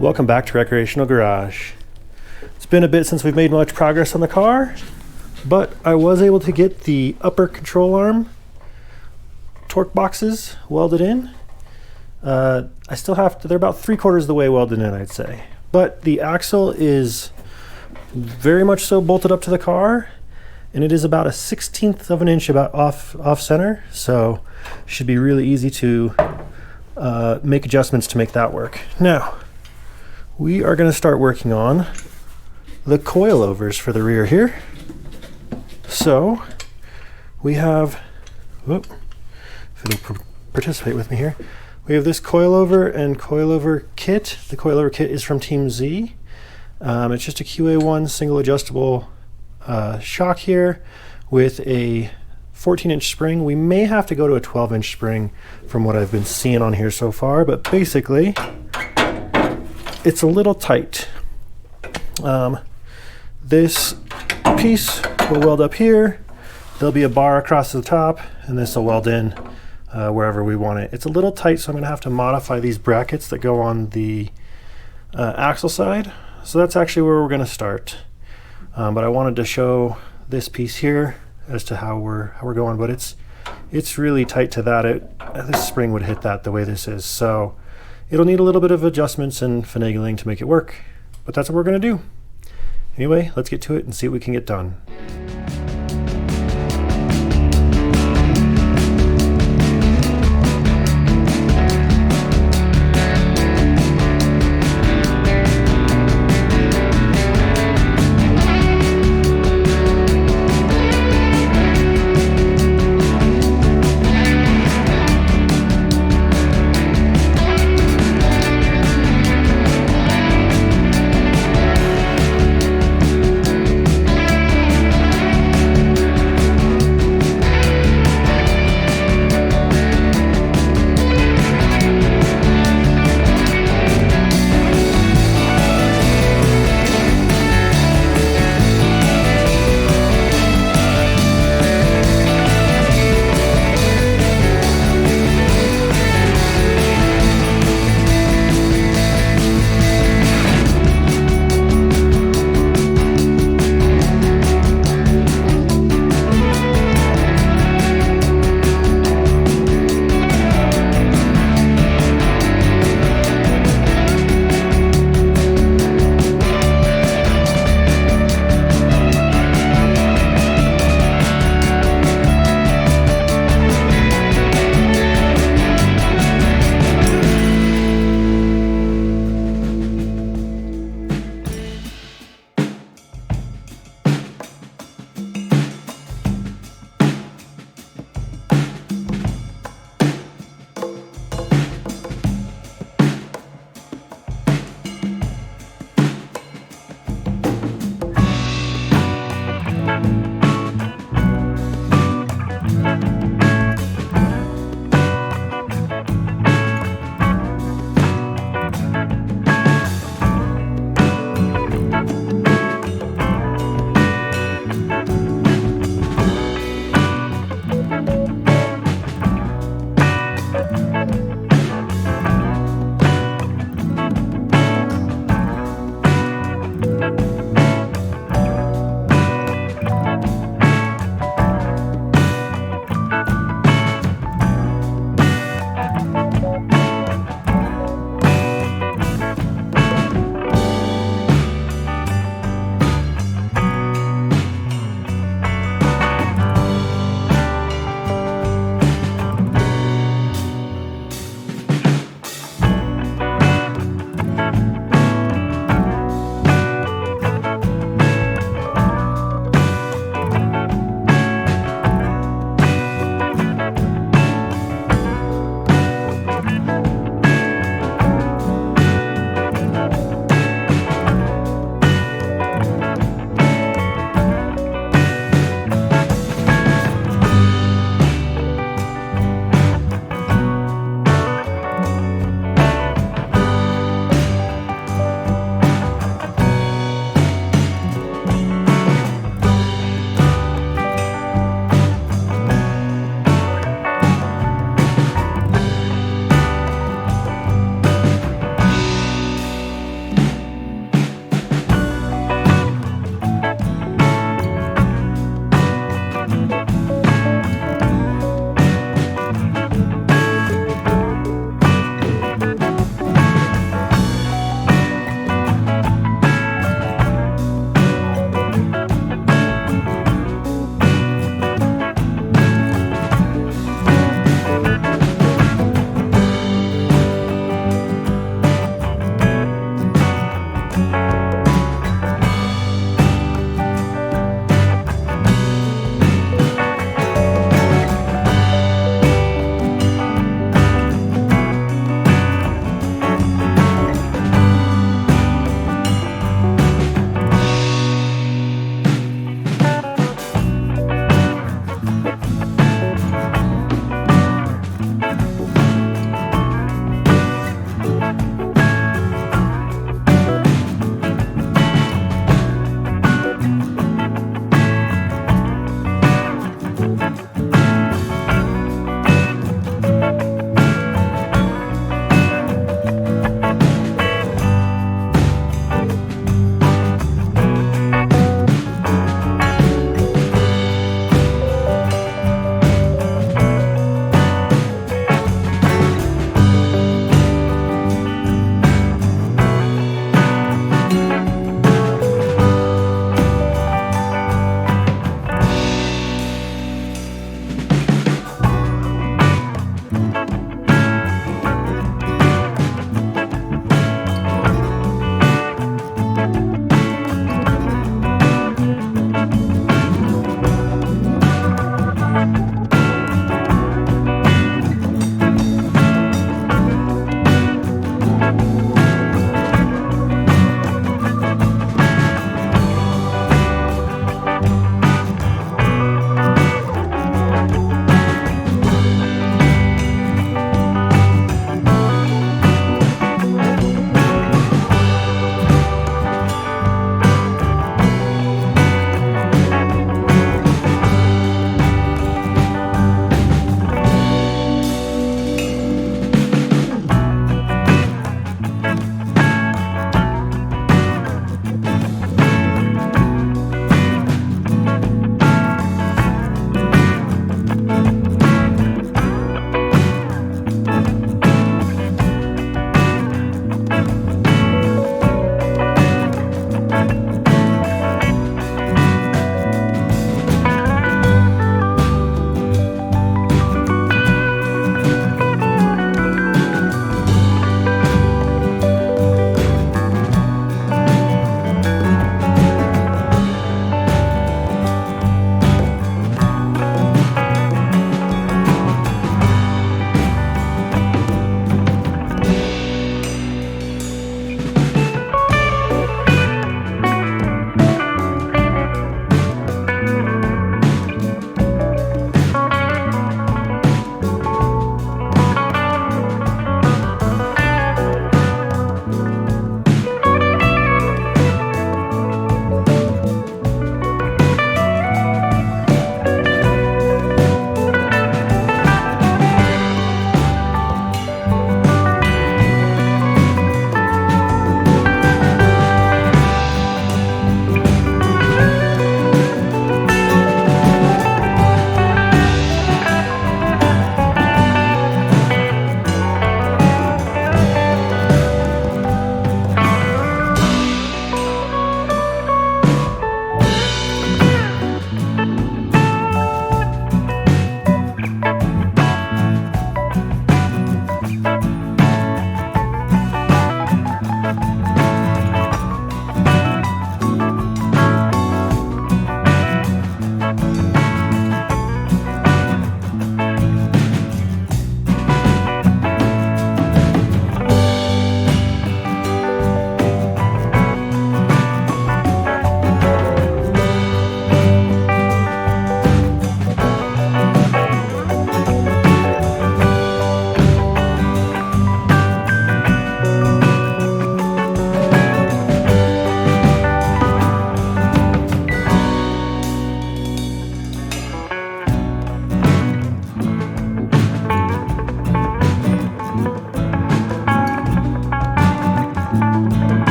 Welcome back to Recreational Garage. It's been a bit since we've made much progress on the car, but I was able to get the upper control arm torque boxes welded in. I still have to, they're about 3/4 of the way welded in, I'd say. But the axle is very much so bolted up to the car, and it is about a 1/16 of an inch about off center, so should be really easy to make adjustments to make that work. Now, we are going to start working on the coilovers for the rear here. So we have, if it'll participate with me here, we have this coilover and coilover kit. The coilover kit is from Team Z. It's just a QA1 single adjustable shock here with a 14-inch spring. We may have to go to a 12-inch spring from what I've been seeing on here so far, but basically it's a little tight. This piece will weld up here. There'll be a bar across the top, and this will weld in wherever we want it. It's a little tight, so I'm going to have to modify these brackets that go on the axle side. So that's actually where we're going to start. But I wanted to show this piece here as to how we're going. But it's really tight to that. This spring would hit that the way this is. So it'll need a little bit of adjustments and finagling to make it work. But that's what we're going to do. Anyway, let's get to it and see what we can get done.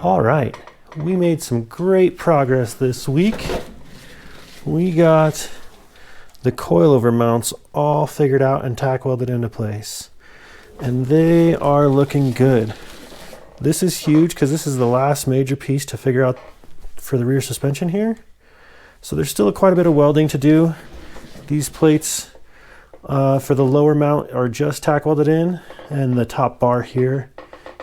All right, we made some great progress this week. We got the coilover mounts all figured out and tack welded into place, and they are looking good. This is huge because this is the last major piece to figure out for the rear suspension here. So there's still quite a bit of welding to do. These plates for the lower mount are just tack welded in, and the top bar here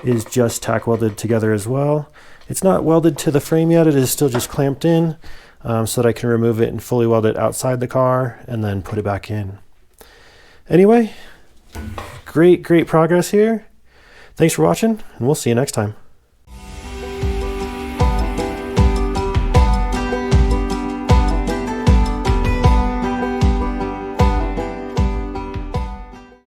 is just tack welded together as well. It's not welded to the frame yet, it is still just clamped in so that I can remove it and fully weld it outside the car and then put it back in. Anyway, great progress here. Thanks for watching, and we'll see you next time.